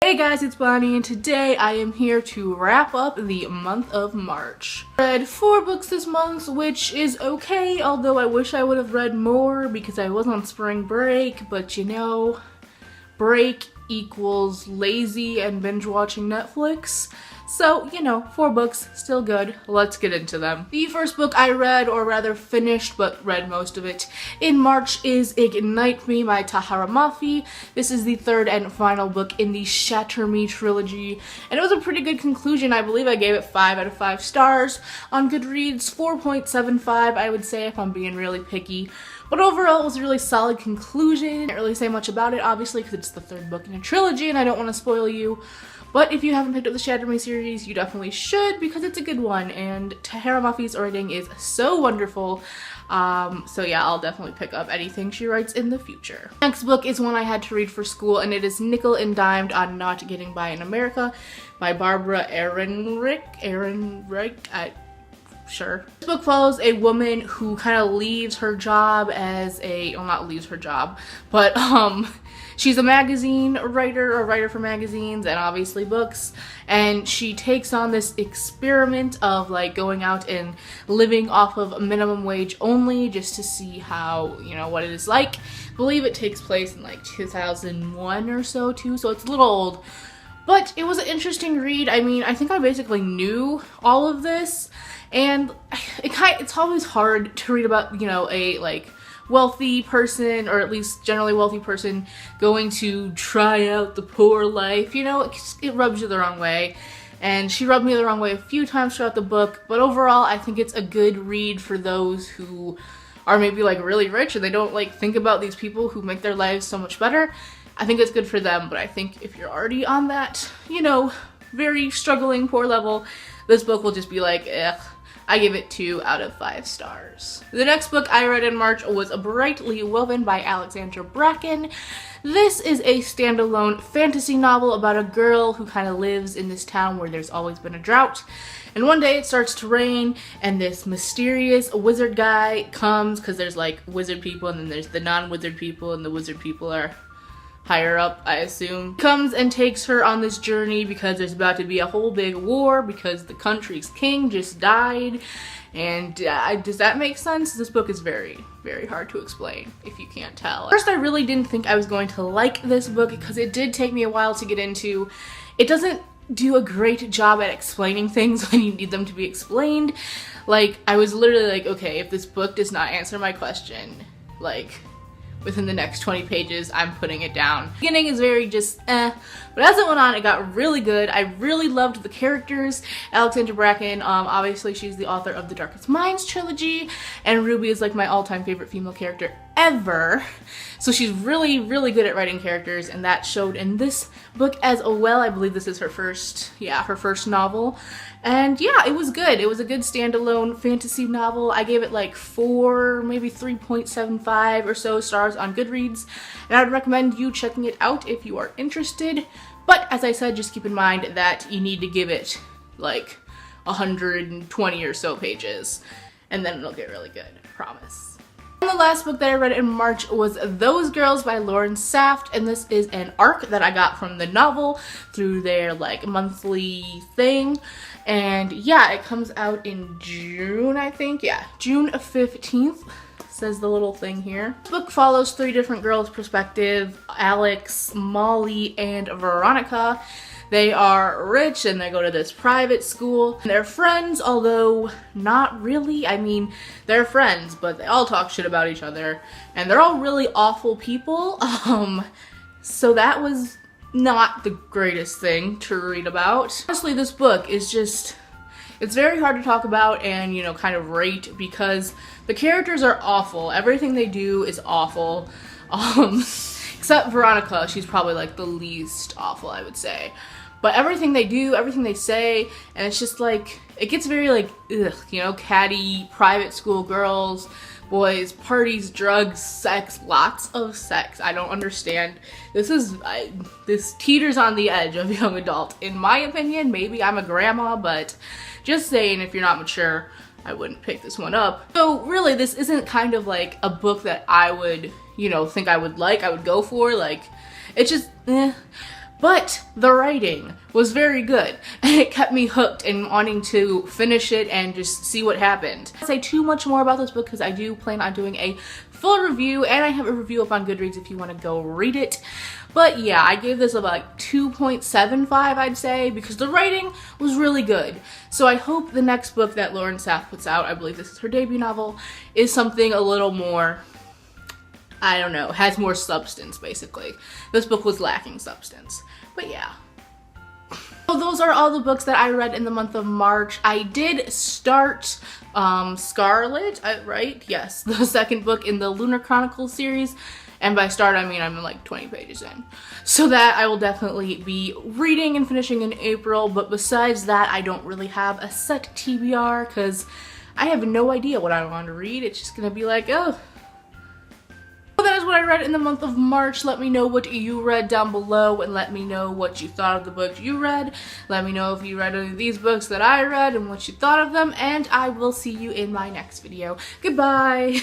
Hey guys, it's Bonnie, and today I am here to wrap up the month of March. I read 4 books this month, which is okay, although I wish I would have read more because I was on spring break, but you know, break equals lazy and binge watching Netflix. So, you know, 4 books, still good. Let's get into them. The first book I read, or rather finished, but read most of it, in March is Ignite Me by Tahara Mafi. This is the 3rd and final book in the Shatter Me trilogy, and it was a pretty good conclusion. I believe I gave it 5 out of 5 stars. On Goodreads, 4.75, I would say, if I'm being really picky. But overall, it was a really solid conclusion. I can't really say much about it, obviously, because it's the 3rd book in a trilogy, and I don't want to spoil you. But if you haven't picked up the Shatter Me series, you definitely should, because it's a good one, and Tahara Mafi's writing is so wonderful. So yeah, I'll definitely pick up anything she writes in the future. Next book is one I had to read for school, and it is Nickel and Dimed on Not Getting By in America by Barbara Ehrenreich. Sure. This book follows a woman who kind of leaves her job as a, well, not leaves her job, but she's a magazine writer, a writer for magazines and obviously books, and she takes on this experiment of like going out and living off of minimum wage only just to see how, you know, what it is like. I believe it takes place in like 2001 or so too, so it's a little old. But it was an interesting read. I mean, I think I basically knew all of this, and it's always hard to read about, you know, a like wealthy person, or at least generally wealthy person, going to try out the poor life. You know, it rubs you the wrong way. And she rubbed me the wrong way a few times throughout the book, but overall I think it's a good read for those who are maybe like really rich and they don't like think about these people who make their lives so much better. I think it's good for them, but I think if you're already on that, you know, very struggling poor level, this book will just be like, ugh. I give it 2 out of 5 stars. The next book I read in March was Brightly Woven by Alexandra Bracken. This is a standalone fantasy novel about a girl who kind of lives in this town where there's always been a drought. And one day it starts to rain, and this mysterious wizard guy comes, because there's like wizard people and then there's the non-wizard people, and the wizard people are higher up, I assume, comes and takes her on this journey because there's about to be a whole big war because the country's king just died. And does that make sense? This book is very, very hard to explain if you can't tell. First, I really didn't think I was going to like this book because it did take me a while to get into. It doesn't do a great job at explaining things when you need them to be explained. Like, I was literally like, okay, if this book does not answer my question, like, within the next 20 pages, I'm putting it down. The beginning is very just but as it went on, it got really good. I really loved the characters. Alexandra Bracken, obviously she's the author of the Darkest Minds trilogy, and Ruby is like my all-time favorite female character ever. So she's really, really good at writing characters, and that showed in this book as well. I believe this is her first novel. And yeah, it was good. It was a good standalone fantasy novel. I gave it like 4, maybe 3.75 or so stars on Goodreads, and I'd recommend you checking it out if you are interested. But as I said, just keep in mind that you need to give it like 120 or so pages, and then it'll get really good, I promise. And the last book that I read in March was Those Girls by Lauren Saft, and this is an arc that I got from the novel through their like monthly thing. And yeah, it comes out in June, I think. Yeah, June 15th, says the little thing here. This book follows 3 different girls' perspective: Alex, Molly, and Veronica. They are rich and they go to this private school. And they're friends, although not really. I mean, they're friends, but they all talk shit about each other. And they're all really awful people. So that was not the greatest thing to read about. Honestly, this book is just, it's very hard to talk about and, you know, kind of rate because the characters are awful. Everything they do is awful. Except Veronica, she's probably like the least awful, I would say. But everything they do, everything they say, and it's just like, it gets very like, ugh, you know, catty, private school girls, boys, parties, drugs, sex, lots of sex. I don't understand. This teeters on the edge of young adult. In my opinion, maybe I'm a grandma, but just saying, if you're not mature, I wouldn't pick this one up. So really, this isn't kind of like a book that I would, you know, think I would like, I would go for. Like, it's just, eh. But the writing was very good, and it kept me hooked and wanting to finish it and just see what happened. I won't say too much more about this book because I do plan on doing a full review, and I have a review up on Goodreads if you want to go read it. But yeah, I gave this about like 2.75, I'd say, because the writing was really good. So I hope the next book that Lauren Sath puts out, I believe this is her debut novel, is something a little more, I don't know, has more substance, basically. This book was lacking substance. But yeah. So those are all the books that I read in the month of March. I did start Scarlet, right? Yes, the second book in the Lunar Chronicles series. And by start, I mean I'm like 20 pages in. So that I will definitely be reading and finishing in April. But besides that, I don't really have a set TBR because I have no idea what I want to read. It's just going to be like, oh. So that is what I read in the month of March. Let me know what you read down below and let me know what you thought of the books you read. Let me know if you read any of these books that I read and what you thought of them. And I will see you in my next video. Goodbye!